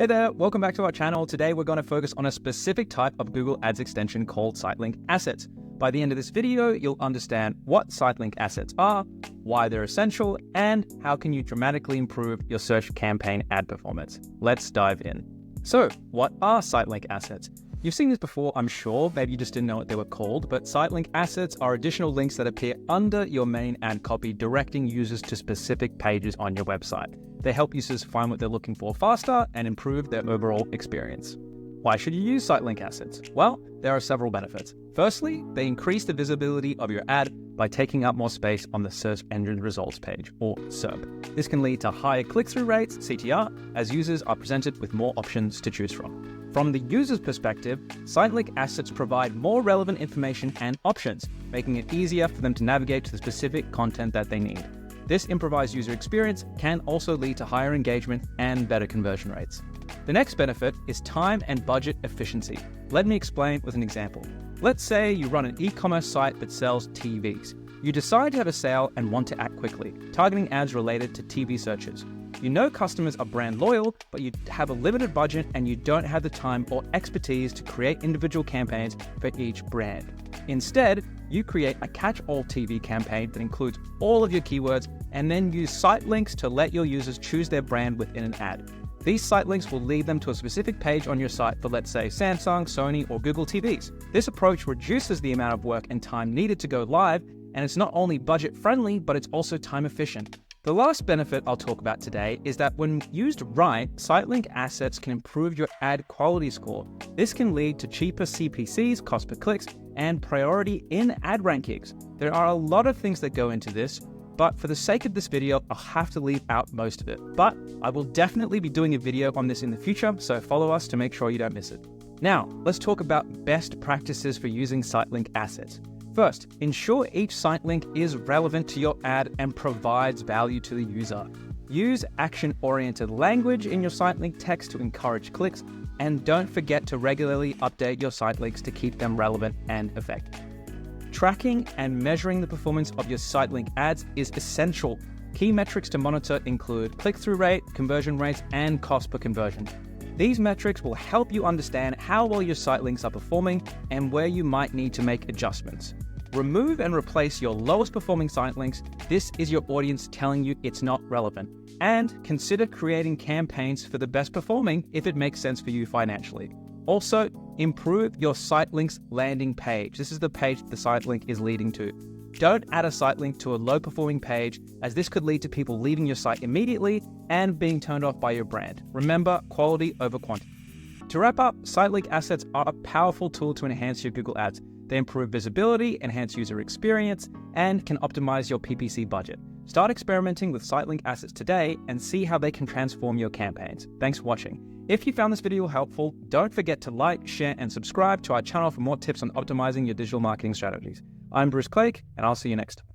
Hey there, welcome back to our channel. Today we're going to focus on a specific type of Google Ads extension called Sitelink Assets. By the end of this video, you'll understand what Sitelink Assets are, why they're essential, and how can you dramatically improve your search campaign ad performance. Let's dive in. So, what are Sitelink Assets? You've seen this before, I'm sure, maybe you just didn't know what they were called, but Sitelink Assets are additional links that appear under your main ad copy, directing users to specific pages on your website. They help users find what they're looking for faster and improve their overall experience. Why should you use Sitelink Assets? Well, there are several benefits. Firstly, they increase the visibility of your ad by taking up more space on the search engine results page, or SERP. This can lead to higher click-through rates, CTR, as users are presented with more options to choose from. From the user's perspective, Sitelink Assets provide more relevant information and options, making it easier for them to navigate to the specific content that they need. This improvised user experience can also lead to higher engagement and better conversion rates. The next benefit is time and budget efficiency. Let me explain with an example. Let's say you run an e-commerce site that sells TVs. You decide to have a sale and want to act quickly, targeting ads related to TV searches. You know customers are brand loyal, but you have a limited budget and you don't have the time or expertise to create individual campaigns for each brand. Instead, you create a catch-all TV campaign that includes all of your keywords and then use site links to let your users choose their brand within an ad. These site links will lead them to a specific page on your site for, let's say, Samsung, Sony, or Google TVs. This approach reduces the amount of work and time needed to go live, and it's not only budget-friendly, but it's also time-efficient. The last benefit I'll talk about today is that when used right, Sitelink Assets can improve your ad quality score. This can lead to cheaper CPCs, cost per clicks, and priority in ad rankings. There are a lot of things that go into this, but for the sake of this video, I'll have to leave out most of it. But I will definitely be doing a video on this in the future, so follow us to make sure you don't miss it. Now, let's talk about best practices for using Sitelink Assets. First, ensure each site link is relevant to your ad and provides value to the user. Use action-oriented language in your site link text to encourage clicks, and don't forget to regularly update your site links to keep them relevant and effective. Tracking and measuring the performance of your site link ads is essential. Key metrics to monitor include click-through rate, conversion rates, and cost per conversion. These metrics will help you understand how well your site links are performing and where you might need to make adjustments. Remove and replace your lowest performing site links. This is your audience telling you it's not relevant. And consider creating campaigns for the best performing if it makes sense for you financially. Also, improve your site links landing page. This is the page the site link is leading to. Don't add a site link to a low performing page, as this could lead to people leaving your site immediately and being turned off by your brand. Remember, quality over quantity. To wrap up, Sitelink Assets are a powerful tool to enhance your Google Ads. They improve visibility, enhance user experience, and can optimize your PPC budget. Start experimenting with Sitelink Assets today and see how they can transform your campaigns. Thanks for watching. If you found this video helpful, don't forget to like, share, and subscribe to our channel for more tips on optimizing your digital marketing strategies. I'm Bruce Clake, and I'll see you next time.